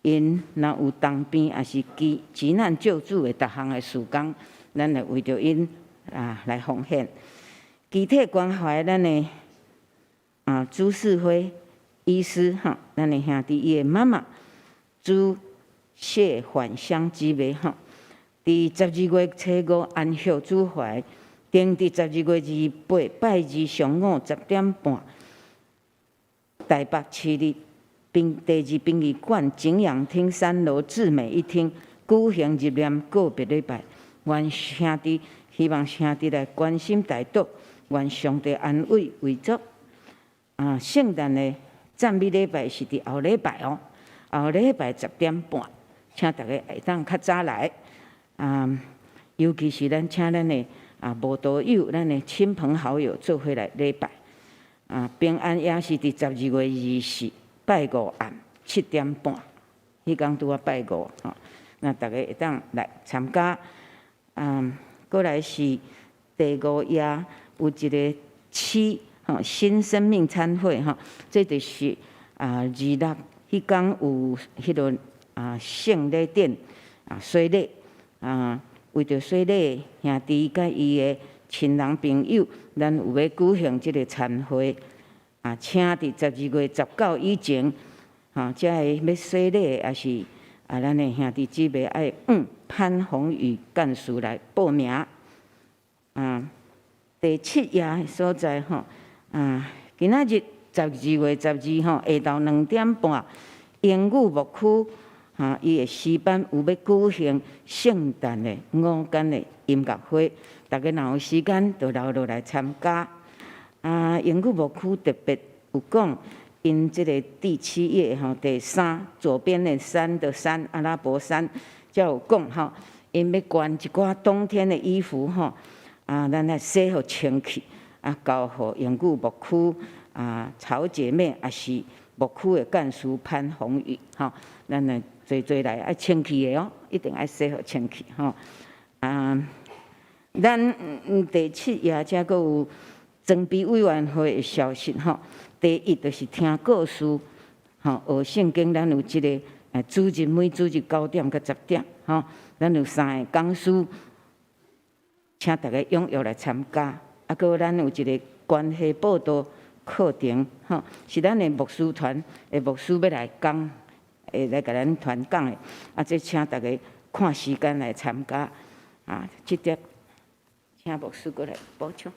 因若有当兵，也是急难救助的逐项的事工，咱来为着因来奉献。具体关怀咱的朱世辉医师咱的兄弟伊的妈妈朱谢返乡姊妹伫12月初5安息主怀，定伫12月28拜二上午10点半，台北市立第2殡仪馆景仰厅3楼至美一厅举行入殓告别礼拜。愿兄弟希望兄弟来关心代祷，愿上帝安慰为足。圣诞的赞美礼拜是伫后礼拜后礼拜10点半，请大家会当较早来。尤其是咱请咱的慕道友、咱的亲朋好友做伙来礼拜。平安夜是伫12月24拜5暗7点半，迄天拄啊拜5那大家会当来参加。过来是第5夜有一个新生命餐会这就是26迄天有迄个圣礼典洗礼。为着洗礼，兄弟甲伊的亲人朋友，咱有要举行即个餐会，请伫12月19以前，才会要洗礼，也是咱的兄弟姊妹爱潘宏宇干事来报名。第7夜所在今仔日12月12下昼2点半，英语牧区。伊的诗班有要举行圣诞的午间的音乐会，大家若有时间就留落来参加。英语牧区特别有讲，因这个第7页第3左边的3的3阿拉伯3，才有讲因要捐一寡冬天的衣服咱来洗互清气，交互英语牧区曹姐妹，也是牧区的干事潘宏宇咱来。做来爱清气的一定爱洗互清气咱第7夜才阁有装备委员会的消息第1就是听故事学圣经，咱有一个主日每主日9点到10点咱有3个讲师，请大家踊跃来参加。搁咱有一个关系报道课程，吼，是咱的牧师团的牧师要来讲，会来甲咱团讲的。啊，这请大家看时间来参加。啊，这点请牧师过来补充。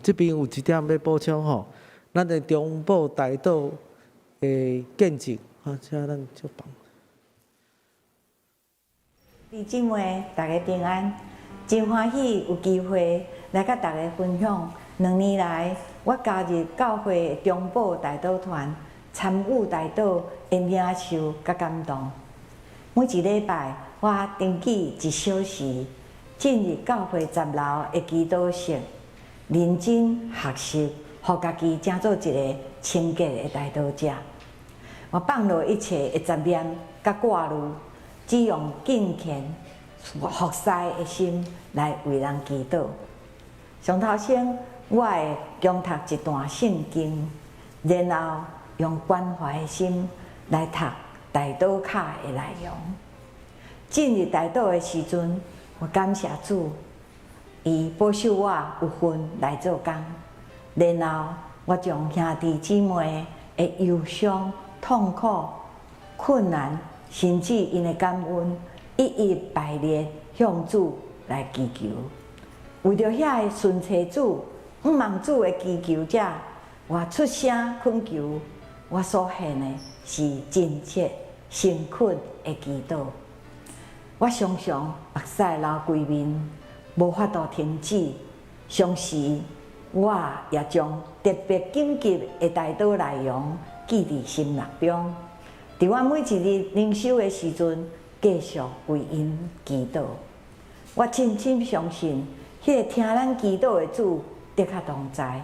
这边有一点要补充吼，咱的中部大道的见证，请咱就帮。弟姊妹，大家平安，真欢喜有机会来甲大家分享。2年来，我加入教会中部大道团，参与大道的领受甲感动。每一礼拜，我争取1小时进入教会10楼的祈祷室，认真学习，互家己成做一个清洁的大道者。我放落一切的杂念甲挂虑。只用敬虔、服侍的心来为人祈祷。上头先，我会共读一段圣经，然后用关怀的心来读大道卡的内容。进入大道的时阵，我感谢主，伊保守我有份来做工。然后我将兄弟姊妹的忧伤、痛苦、困难。甚至因的感恩，一一排列向主来祈求。为着遐个顺从主、毋望主的祈求者，我出声恳求。我所献的是真切、诚恳的祈祷。我常常目屎流规面，无法度停止。同时，我也将特别紧急的大道内容记伫心目中。伫我每一日灵修的时阵，继续为因祈祷。我深深相信，迄个听咱祈祷的主，的确同在。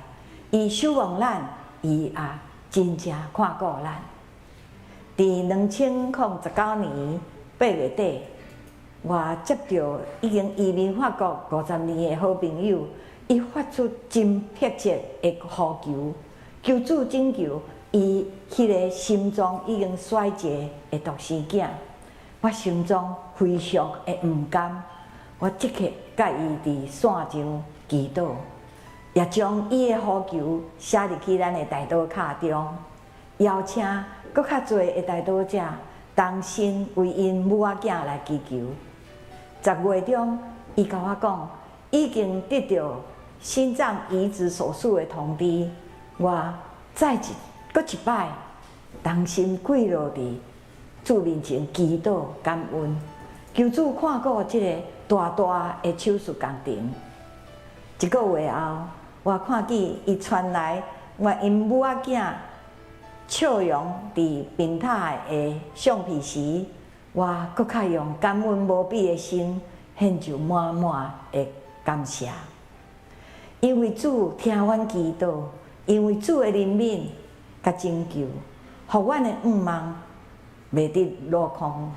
伊守望咱，伊也真正看顾咱。伫2019年8月底，我接到已经移民法国50年的好朋友，伊发出真迫切的呼求，求主拯救。伊迄个心中已经衰竭的独生囝，我心中非常的毋甘。我即刻甲伊伫线上祈祷，也将伊的呼求写入去咱的大道卡中，邀请搁较侪的大道者同心为因母仔囝来祈求。10月中，伊甲我讲，已经得到心脏移植手术的通知。我再搁一摆，同心跪落伫主面前祈祷感恩，求主看顾即个大大的手术工程。1个月后，我看见伊传来我因母仔囝笑容伫病榻的相片时，我搁较用感恩无比的心，献上满满的感谢。因为主听阮祈祷，因为主的怜悯。甲拯救，互阮的毋望袂得落空。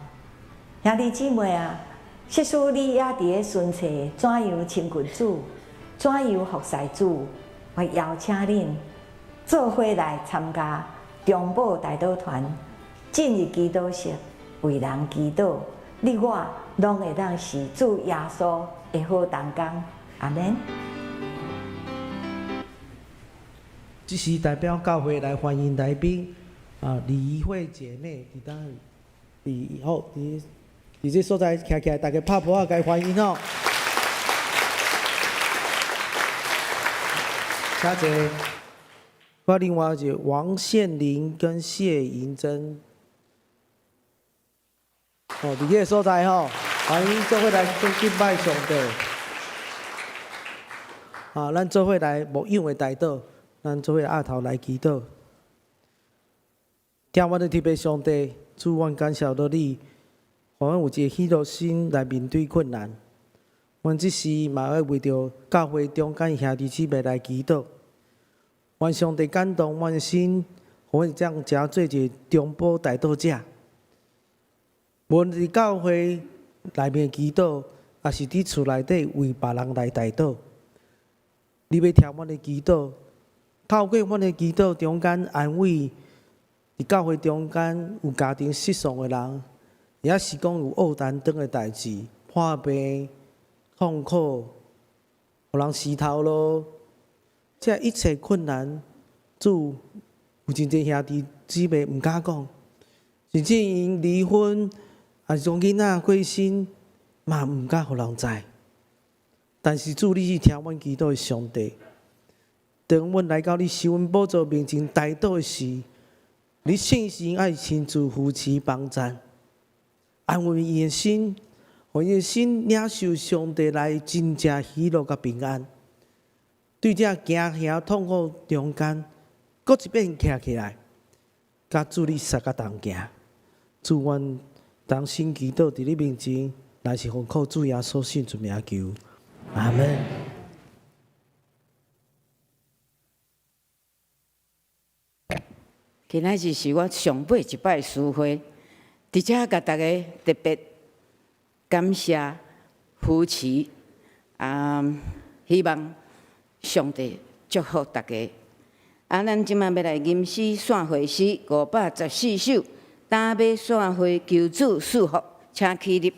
兄弟姊妹啊，即使你也伫咧顺找怎样亲近主，怎样服侍主，我邀请恁做伙来参加中保大道团，进入祈祷室为人祈祷，你我拢会当是主耶稣的好同工。阿门。这是代表教会来欢迎来宾，理会姐妹伫当伫好伫这所在徛起来，大家拍拍该欢迎哦。谢谢。我另外就王宪林跟谢银珍，伫这所在吼，欢迎做伙来敬拜上帝。咱做伙来牧养的大道。咱做伙压头来祈祷，听阮的特别上帝，主阮感谢到你，互阮有一个喜乐心来面对困难。阮即时嘛要为着教会中间兄弟姊妹来祈祷，愿上帝感动阮的心，互阮这样诚做一个中保大道者。无论伫教会内面祈祷，也是伫厝内底为别人来代祷，你要听阮的祈祷。透过阮的祈祷中间安慰，伫教会中间有家庭失丧的人，也是讲有恶难当的代志，破病、痛苦、互人死头咯。这一切困难，主有真侪兄弟姊妹毋敢讲，甚至因离婚，还是种囡仔过身，嘛毋敢互人知。但是主，你是听阮祈祷的上帝。当阮来到你施恩宝座面前祈祷的时，你信心爱亲自扶持帮赞，安慰伊的心，互伊的心领受上帝来真正喜乐甲平安。对这惊吓痛苦中间，搁一遍站起来，甲主你杀甲同行。主愿当心祈祷伫你面前，乃是奉靠主耶稣圣主名求，阿门。今仔日是我上尾一摆聚会，伫遮甲大家特别感谢扶持，希望上帝祝福大家。咱即摆要来吟诗献会诗514首，打马献会求主赐福，请起立。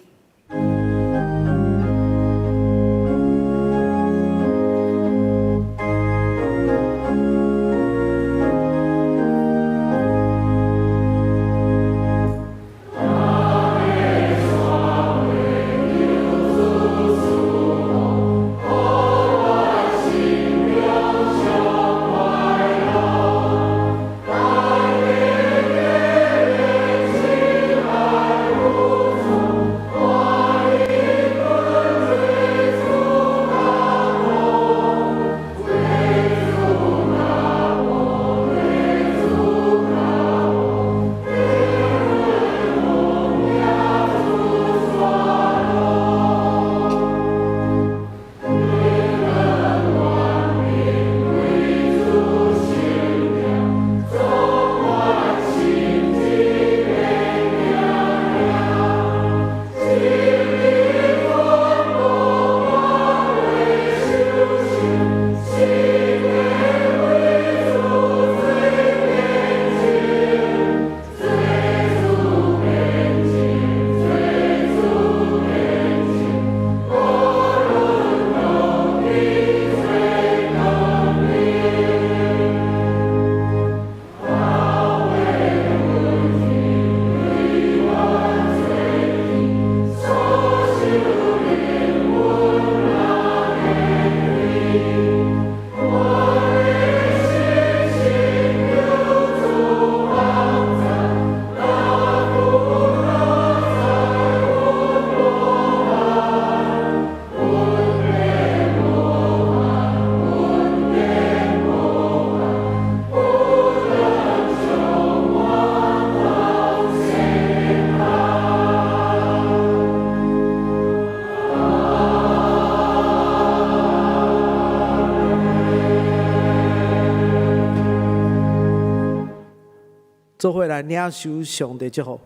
做伙来领受上帝祝福。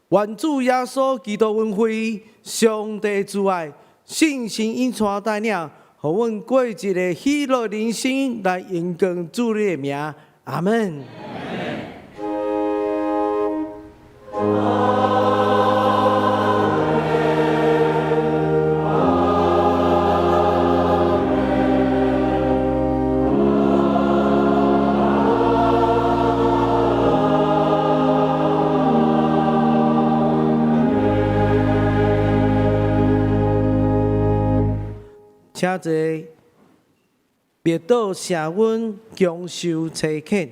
愿主耶稣基督恩惠、上帝慈爱、圣神引带带领，互阮过一个喜乐人生，来荣光主你的名。阿门。请坐，别倒谢阮强受差遣。